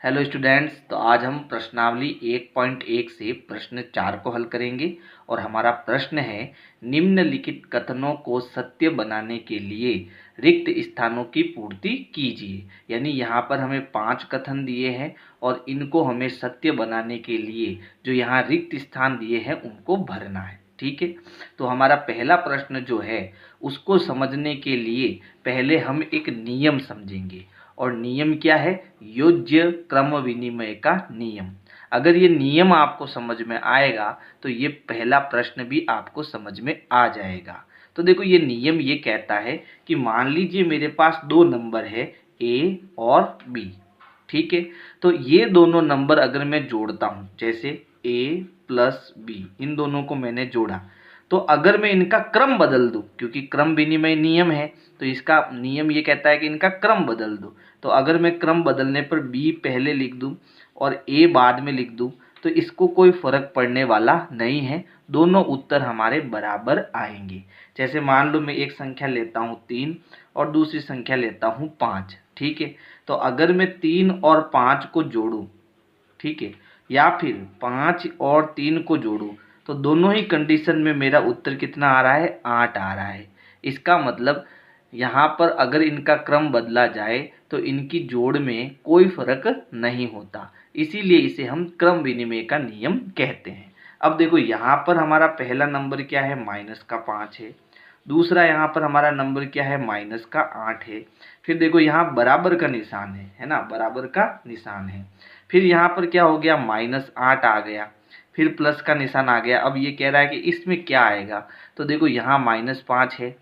Hello students, तो आज हम प्रश्नावली 1.1 से प्रश्न 4 को हल करेंगे और हमारा प्रश्न है निम्नलिखित कथनों को सत्य बनाने के लिए रिक्त स्थानों की पूर्ति कीजिए। यानी यहाँ पर हमें 5 कथन दिए हैं और इनको हमें सत्य बनाने के लिए जो यहाँ रिक्त स्थान दिए हैं उनको भरना है। ठीक है, तो हमारा पहला प्रश्न जो है उसको समझने के लिए पहले हम एक नियम समझेंगे और नियम क्या है? योज्य क्रम विनिमय का नियम। अगर ये नियम आपको समझ में आएगा तो ये पहला प्रश्न भी आपको समझ में आ जाएगा। तो देखो, ये नियम ये कहता है कि मान लीजिए मेरे पास दो नंबर है ए और बी। ठीक है, तो ये दोनों नंबर अगर मैं जोड़ता हूँ, जैसे ए प्लस बी, इन दोनों को मैंने जोड़ा, तो अगर मैं इनका क्रम बदल दूं, क्योंकि क्रम विनिमय नियम है तो इसका नियम ये कहता है कि इनका क्रम बदल दो। तो अगर मैं क्रम बदलने पर बी पहले लिख दूं और ए बाद में लिख दूं तो इसको कोई फर्क पड़ने वाला नहीं है, दोनों उत्तर हमारे बराबर आएंगे। जैसे मान लो मैं एक संख्या लेता हूँ 3 और दूसरी संख्या लेता हूँ 5। ठीक है, तो अगर मैं 3 और 5 को जोड़ूं, ठीक है, या फिर 5 और 3 को जोड़ूं, तो दोनों ही कंडीशन में मेरा उत्तर कितना आ रहा है? 8 आ रहा है। इसका मतलब यहाँ पर अगर इनका क्रम बदला जाए तो इनकी जोड़ में कोई फर्क नहीं होता, इसीलिए इसे हम क्रम विनिमय का नियम कहते हैं। अब देखो, यहाँ पर हमारा पहला नंबर क्या है? -5 है। दूसरा यहाँ पर हमारा नंबर क्या है? -8 है। फिर देखो, यहाँ बराबर का निशान है ना, बराबर का निशान है। फिर यहाँ पर क्या हो गया? -8 आ गया, फिर प्लस का निशान आ गया। अब ये कह रहा है कि इसमें क्या आएगा, तो देखो यहाँ -5 है,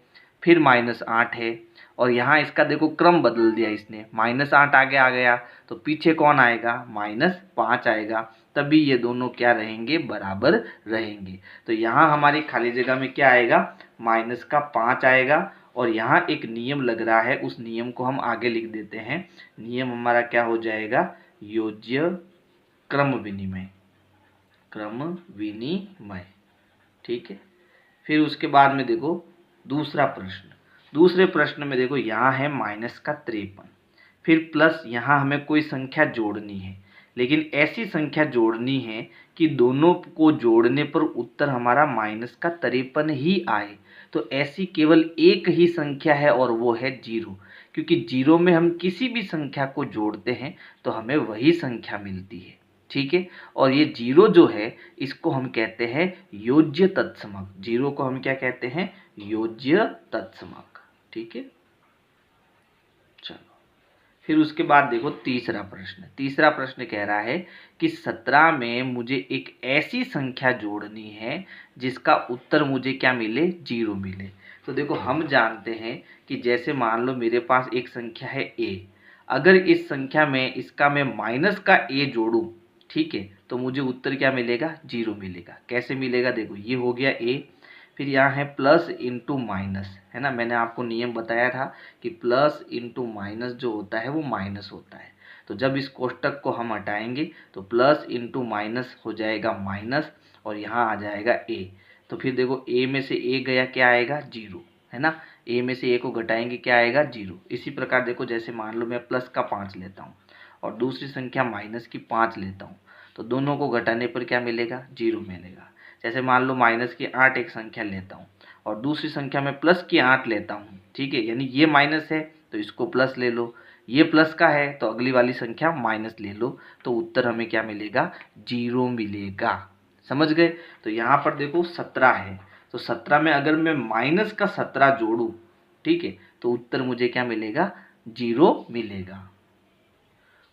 फिर -8 है, और यहाँ इसका देखो क्रम बदल दिया इसने, -8 आगे आ गया तो पीछे कौन आएगा? -5 आएगा, तभी ये दोनों क्या रहेंगे? बराबर रहेंगे। तो यहाँ हमारी खाली जगह में क्या आएगा? -5 आएगा। और यहाँ एक नियम लग रहा है, उस नियम को हम आगे लिख देते हैं। नियम हमारा क्या हो जाएगा? योज्य क्रम विनिमय, क्रम विनिमय। ठीक है, फिर उसके बाद में देखो दूसरा प्रश्न। दूसरे प्रश्न में देखो, यहाँ है -53, फिर प्लस यहाँ हमें कोई संख्या जोड़नी है, लेकिन ऐसी संख्या जोड़नी है कि दोनों को जोड़ने पर उत्तर हमारा -53 ही आए। तो ऐसी केवल एक ही संख्या है और वो है 0, क्योंकि 0 में हम किसी भी संख्या को जोड़ते हैं तो हमें वही संख्या मिलती है। ठीक है, और ये 0 जो है इसको हम कहते हैं योज्य तत्समक। 0 को हम क्या कहते हैं? योज्य तत्समक। ठीक है, चलो फिर उसके बाद देखो तीसरा प्रश्न। तीसरा प्रश्न कह रहा है कि 17 में मुझे एक ऐसी संख्या जोड़नी है जिसका उत्तर मुझे क्या मिले? 0 मिले। तो देखो, हम जानते हैं कि जैसे मान लो मेरे पास एक संख्या है a, अगर इस संख्या में इसका मैं माइनस का a जोड़ूं, ठीक है, तो मुझे उत्तर क्या मिलेगा? 0 मिलेगा। कैसे मिलेगा? देखो, ये हो गया a, फिर यहाँ है प्लस इंटू माइनस, है ना। मैंने आपको नियम बताया था कि प्लस इंटू माइनस जो होता है वो माइनस होता है। तो जब इस कोष्टक को हम हटाएंगे तो प्लस इंटू माइनस हो जाएगा माइनस, और यहाँ आ जाएगा a। तो फिर देखो, a में से a गया, क्या आएगा? 0, है ना। a में से a को घटाएंगे, क्या आएगा? 0। इसी प्रकार देखो, जैसे मान लो मैं प्लस का 5 लेता हूँ और दूसरी संख्या माइनस की 5 लेता हूँ, तो दोनों को घटाने पर क्या मिलेगा? 0 मिलेगा। जैसे मान लो माइनस की 8 एक संख्या लेता हूँ और दूसरी संख्या में प्लस की 8 लेता हूँ, ठीक है, यानी ये माइनस है तो इसको प्लस ले लो, ये प्लस का है तो अगली वाली संख्या माइनस ले लो, तो उत्तर हमें क्या मिलेगा? 0 मिलेगा। समझ गए? तो यहाँ पर देखो 17 है, तो 17 में अगर मैं माइनस का 17 जोड़ूँ, ठीक है, तो उत्तर मुझे क्या मिलेगा? 0 मिलेगा।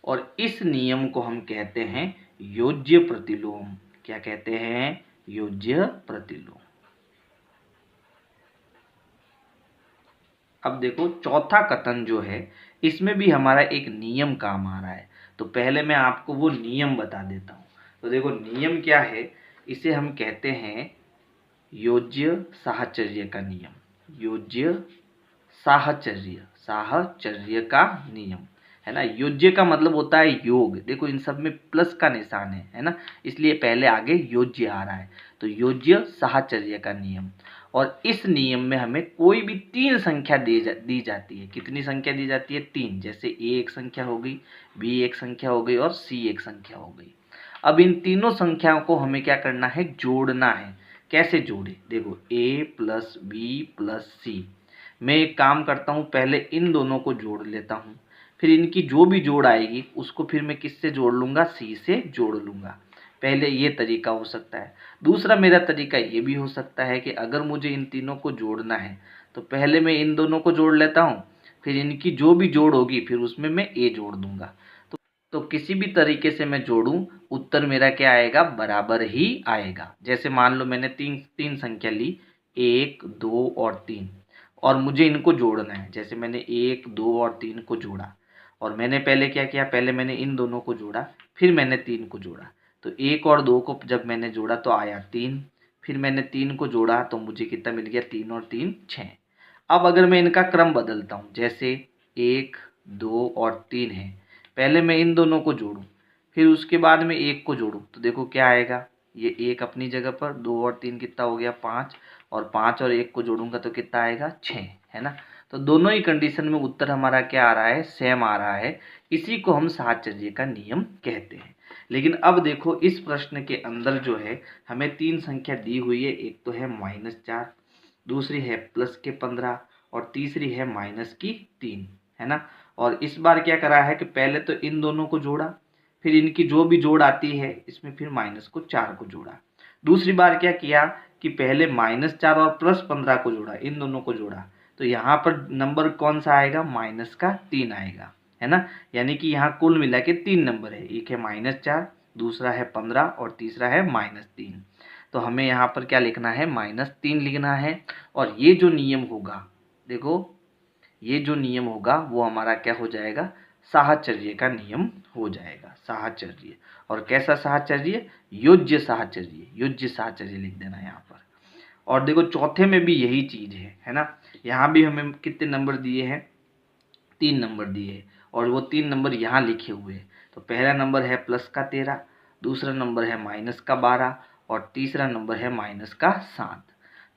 और इस नियम को हम कहते हैं योज्य प्रतिलोम। क्या कहते हैं? योज्य प्रतिलोम। अब देखो, चौथा कथन जो है इसमें भी हमारा एक नियम काम आ रहा है, तो पहले मैं आपको वो नियम बता देता हूँ। तो देखो, नियम क्या है? इसे हम कहते हैं योज्य साहचर्य का नियम। योज्य साहचर्य, साहचर्य का नियम, है ना। योज्य का मतलब होता है योग। देखो, इन सब में प्लस का निशान है ना, इसलिए पहले आगे योज्य आ रहा है। तो योज्य साहचर्य का नियम। और इस नियम में हमें कोई भी 3 संख्या दी जाती है। कितनी संख्या दी जाती है? 3। जैसे a एक संख्या हो गई, b एक संख्या हो गई और c एक संख्या हो गई। अब इन तीनों संख्याओं को हमें क्या करना है? जोड़ना है। कैसे जोड़े? देखो a प्लस बी प्लस सी। मैं एक काम करता हूँ, पहले इन दोनों को जोड़ लेता हूँ, फिर इनकी जो भी जोड़ आएगी उसको फिर मैं किससे जोड़ लूँगा? c से जोड़ लूँगा। पहले ये तरीका हो सकता है। दूसरा मेरा तरीका ये भी हो सकता है कि अगर मुझे इन तीनों को जोड़ना है तो पहले मैं इन दोनों को जोड़ लेता हूँ, फिर इनकी जो भी जोड़ होगी फिर उसमें मैं a जोड़ दूंगा। तो किसी भी तरीके से मैं जोड़ूं, उत्तर मेरा क्या आएगा? बराबर ही आएगा। जैसे मान लो मैंने तीन संख्या ली, 1, 2 और 3, और मुझे इनको जोड़ना है। जैसे मैंने 1, 2 और 3 को जोड़ा, और मैंने पहले क्या किया? पहले मैंने इन दोनों को जोड़ा, फिर मैंने 3 को जोड़ा। तो 1 और 2 को जब मैंने जोड़ा तो आया 3, फिर मैंने 3 को जोड़ा तो मुझे कितना मिल गया? 3 और 3 6। अब अगर मैं इनका क्रम बदलता हूँ, जैसे 1, 2 और 3 है, पहले मैं इन दोनों को जोड़ूं, फिर उसके बाद में 1 को जोड़ूं, तो देखो क्या आएगा? ये 1 अपनी जगह पर, 2 और 3 कितना हो गया? 5, और 5 और 1 को जोड़ूंगा तो कितना आएगा? 6, है ना। तो दोनों ही कंडीशन में उत्तर हमारा क्या आ रहा है? सेम आ रहा है। इसी को हम साहचर्य का नियम कहते हैं। लेकिन अब देखो इस प्रश्न के अंदर जो है हमें 3 संख्या दी हुई है। एक तो है -4, दूसरी है +15 और तीसरी है -3, है ना। और इस बार क्या करा है कि पहले तो इन दोनों को जोड़ा, फिर इनकी जो भी जोड़ आती है इसमें फिर -4 को जोड़ा। दूसरी बार क्या किया कि पहले -4 और +15 को जोड़ा, इन दोनों को जोड़ा, तो यहाँ पर नंबर कौन सा आएगा? -3 आएगा, है ना। यानी कि यहाँ कुल मिला के 3 नंबर है। एक है -4, दूसरा है 15 और तीसरा है -3। तो हमें यहाँ पर क्या लिखना है? -3 लिखना है। और ये जो नियम होगा, देखो ये जो नियम होगा वो हमारा क्या हो जाएगा? साहचर्य का नियम हो जाएगा। साहचर्य, और कैसा साहचर्य? योज्य साहचर्य। योज्य साहचर्य लिख देना यहाँ पर। और देखो चौथे में भी यही चीज है ना। यहाँ भी हमें कितने नंबर दिए हैं? 3 नंबर दिए हैं, और वो 3 नंबर यहाँ लिखे हुए हैं। तो पहला नंबर है +13, दूसरा नंबर है -12 और तीसरा नंबर है -7।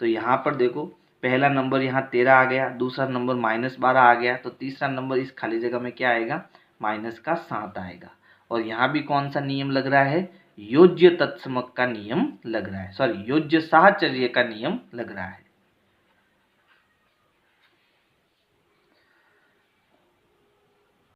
तो यहाँ पर देखो पहला नंबर यहाँ 13 आ गया, दूसरा नंबर -12 आ गया, तो तीसरा नंबर इस खाली जगह में क्या आएगा? -7 आएगा। और यहाँ भी कौन सा नियम लग रहा है? योज्य तत्समक का नियम लग रहा है, सॉरी योज्य साहचर्य का नियम लग रहा है।